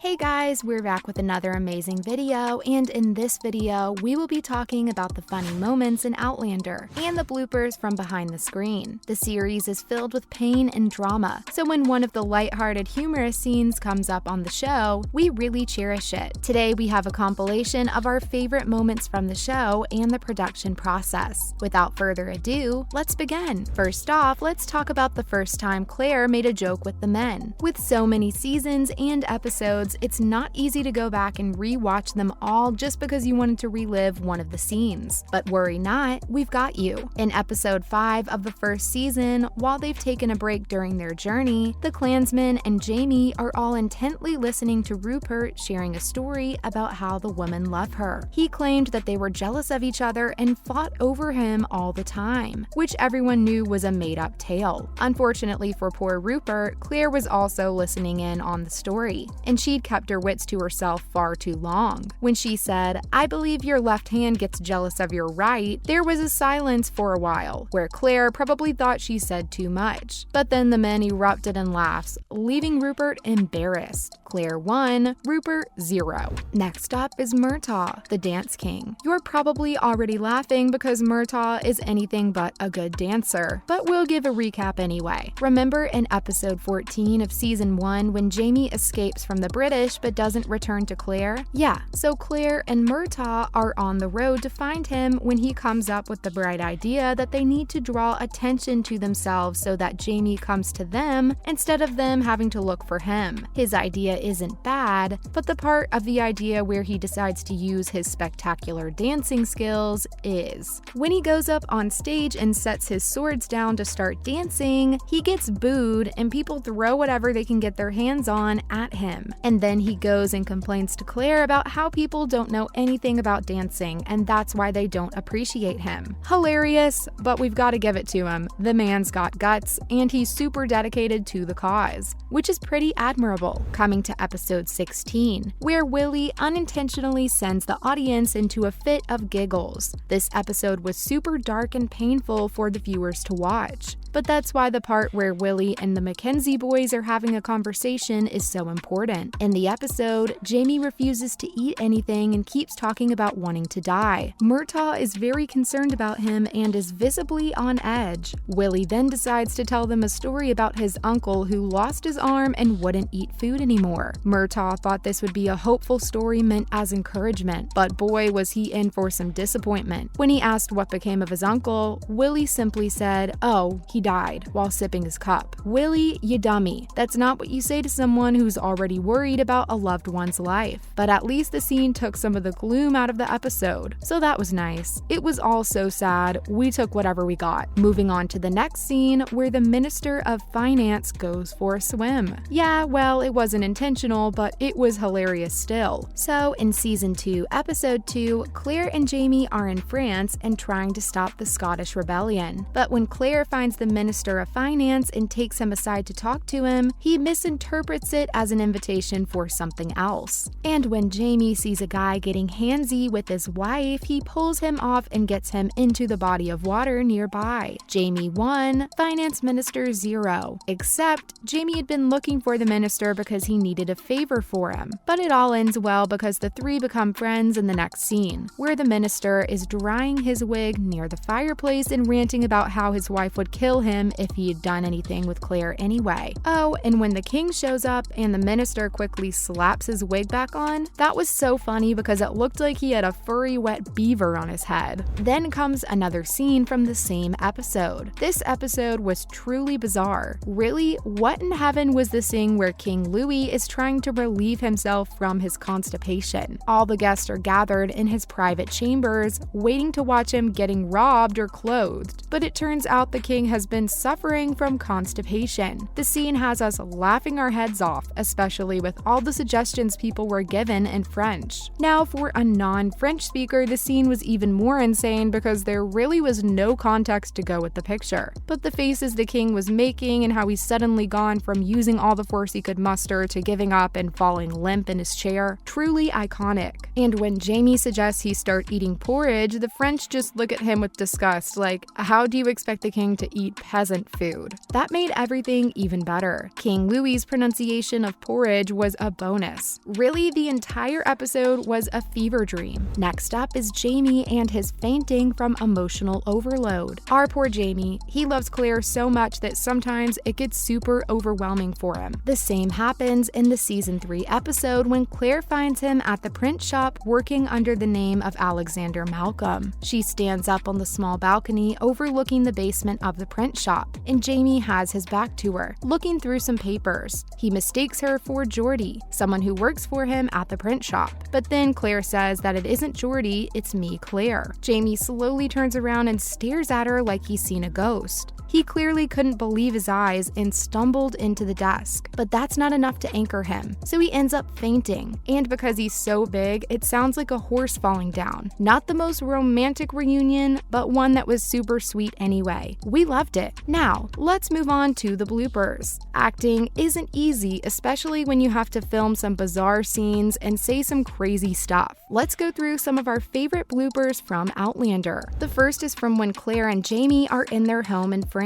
Hey guys, we're back with another amazing video, and in this video, we will be talking about the funny moments in Outlander and the bloopers from behind the screen. The series is filled with pain and drama, so when one of the lighthearted, humorous scenes comes up on the show, we really cherish it. Today, we have a compilation of our favorite moments from the show and the production process. Without further ado, let's begin. First off, let's talk about the first time Claire made a joke with the men. With so many seasons and episodes, it's not easy to go back and re-watch them all just because you wanted to relive one of the scenes. But worry not, we've got you. In episode 5 of the first season, while they've taken a break during their journey, the clansmen and Jamie are all intently listening to Rupert sharing a story about how the women love her. He claimed that they were jealous of each other and fought over him all the time, which everyone knew was a made-up tale. Unfortunately for poor Rupert, Claire was also listening in on the story, and she'd kept her wits to herself far too long. When she said, "I believe your left hand gets jealous of your right," there was a silence for a while, where Claire probably thought she said too much. But then the men erupted in laughs, leaving Rupert embarrassed. Claire 1, Rupert 0. Next up is Murtaugh, the dance king. You're probably already laughing because Murtaugh is anything but a good dancer, but we'll give a recap anyway. Remember in episode 14 of season 1 when Jamie escapes from the British but doesn't return to Claire? Yeah, so Claire and Murtaugh are on the road to find him when he comes up with the bright idea that they need to draw attention to themselves so that Jamie comes to them instead of them having to look for him. His idea isn't bad, but the part of the idea where he decides to use his spectacular dancing skills is. When he goes up on stage and sets his swords down to start dancing, he gets booed and people throw whatever they can get their hands on at him. And then he goes and complains to Claire about how people don't know anything about dancing and that's why they don't appreciate him. Hilarious, but we've got to give it to him. The man's got guts and he's super dedicated to the cause, which is pretty admirable. Coming to episode 16, where Willie unintentionally sends the audience into a fit of giggles. This episode was super dark and painful for the viewers to watch. But that's why the part where Willie and the Mackenzie boys are having a conversation is so important. In the episode, Jamie refuses to eat anything and keeps talking about wanting to die. Murtaugh is very concerned about him and is visibly on edge. Willie then decides to tell them a story about his uncle who lost his arm and wouldn't eat food anymore. Murtaugh thought this would be a hopeful story meant as encouragement, but boy was he in for some disappointment. When he asked what became of his uncle, Willie simply said, "Oh, he died," while sipping his cup. Willie, you dummy. That's not what you say to someone who's already worried about a loved one's life. But at least the scene took some of the gloom out of the episode, so that was nice. It was all so sad, we took whatever we got. Moving on to the next scene, where the Minister of Finance goes for a swim. Yeah, well, it wasn't intentional, but it was hilarious still. So, in season 2, episode 2, Claire and Jamie are in France and trying to stop the Scottish rebellion. But when Claire finds the Minister of Finance and takes him aside to talk to him, he misinterprets it as an invitation for something else. And when Jamie sees a guy getting handsy with his wife, he pulls him off and gets him into the body of water nearby. Jamie 1, Finance Minister 0. Except, Jamie had been looking for the minister because he needed a favor for him. But it all ends well because the three become friends in the next scene, where the minister is drying his wig near the fireplace and ranting about how his wife would kill him if he had done anything with Claire anyway. Oh, and when the king shows up and the minister quickly slaps his wig back on, that was so funny because it looked like he had a furry wet beaver on his head. Then comes another scene from the same episode. This episode was truly bizarre. Really, what in heaven was the scene where King Louis is trying to relieve himself from his constipation? All the guests are gathered in his private chambers, waiting to watch him getting robbed or clothed. But it turns out the king has been suffering from constipation. The scene has us laughing our heads off, especially with all the suggestions people were given in French. Now, for a non-French speaker, the scene was even more insane because there really was no context to go with the picture. But the faces the king was making and how he's suddenly gone from using all the force he could muster to giving giving up and falling limp in his chair, truly iconic. And when Jamie suggests he start eating porridge, the French just look at him with disgust, like, how do you expect the king to eat peasant food? That made everything even better. King Louis's pronunciation of porridge was a bonus. Really, the entire episode was a fever dream. Next up is Jamie and his fainting from emotional overload. Our poor Jamie, he loves Claire so much that sometimes it gets super overwhelming for him. The same happens in the season 3 episode when Claire finds him at the print shop working under the name of Alexander Malcolm. She stands up on the small balcony overlooking the basement of the print shop, and Jamie has his back to her, looking through some papers. He mistakes her for Geordie, someone who works for him at the print shop. But then Claire says that it isn't Geordie, it's me, Claire. Jamie slowly turns around and stares at her like he's seen a ghost. He clearly couldn't believe his eyes and stumbled into the desk. But that's not enough to anchor him, so he ends up fainting. And because he's so big, it sounds like a horse falling down. Not the most romantic reunion, but one that was super sweet anyway. We loved it. Now, let's move on to the bloopers. Acting isn't easy, especially when you have to film some bizarre scenes and say some crazy stuff. Let's go through some of our favorite bloopers from Outlander. The first is from when Claire and Jamie are in their home in France.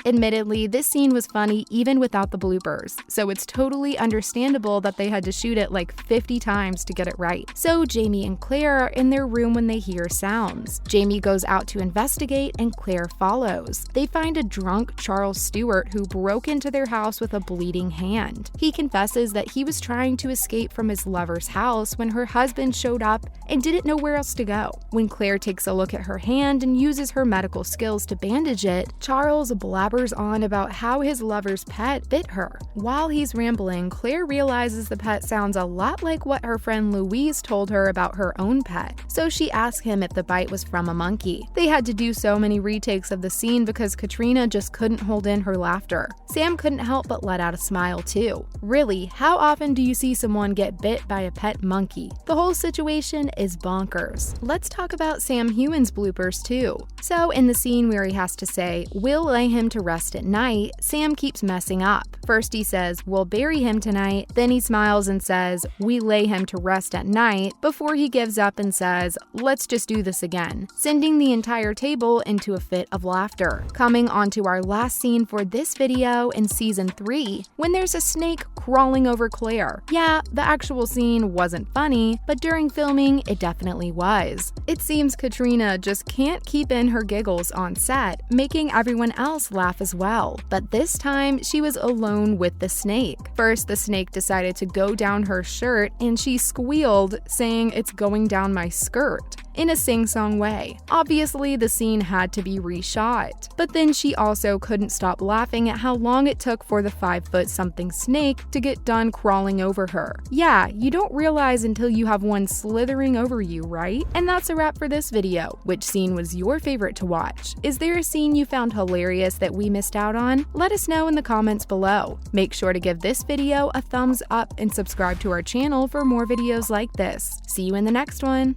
Admittedly, this scene was funny even without the bloopers, so it's totally understandable that they had to shoot it like 50 times to get it right. So Jamie and Claire are in their room when they hear sounds. Jamie goes out to investigate and Claire follows. They find a drunk Charles Stewart who broke into their house with a bleeding hand. He confesses that he was trying to escape from his lover's house when her husband showed up and didn't know where else to go. When Claire takes a look at her hand and uses her medical skills to bandage it, Charles blabbers on about how his lover's pet bit her. While he's rambling, Claire realizes the pet sounds a lot like what her friend Louise told her about her own pet, so she asks him if the bite was from a monkey. They had to do so many retakes of the scene because Caitriona just couldn't hold in her laughter. Sam couldn't help but let out a smile too. Really, how often do you see someone get bit by a pet monkey? The whole situation is bonkers. Let's talk about Sam Heughan's bloopers too. So in the scene where he has to say, "We'll lay him to rest at night," Sam keeps messing up. First he says, "We'll bury him tonight," then he smiles and says, "We lay him to rest at night," before he gives up and says, "Let's just do this again," sending the entire table into a fit of laughter. Coming onto our last scene for this video in season 3, when there's a snake crawling over Claire. Yeah, the actual scene wasn't funny, but during filming, it definitely was. It seems Caitriona just can't keep in her giggles on set, making everyone else laugh as well. But this time, she was alone with the snake. First, the snake decided to go down her shirt, and she squealed, saying, "It's going down my skirt," in a sing-song way. Obviously, the scene had to be reshot. But then she also couldn't stop laughing at how long it took for the 5-foot-something snake to get done crawling over her. Yeah, you don't realize until you have one slithering over you, right? And that's a wrap for this video. Which scene was your favorite to watch? Is there a scene you found hilarious that we missed out on? Let us know in the comments below. Make sure to give this video a thumbs up and subscribe to our channel for more videos like this. See you in the next one.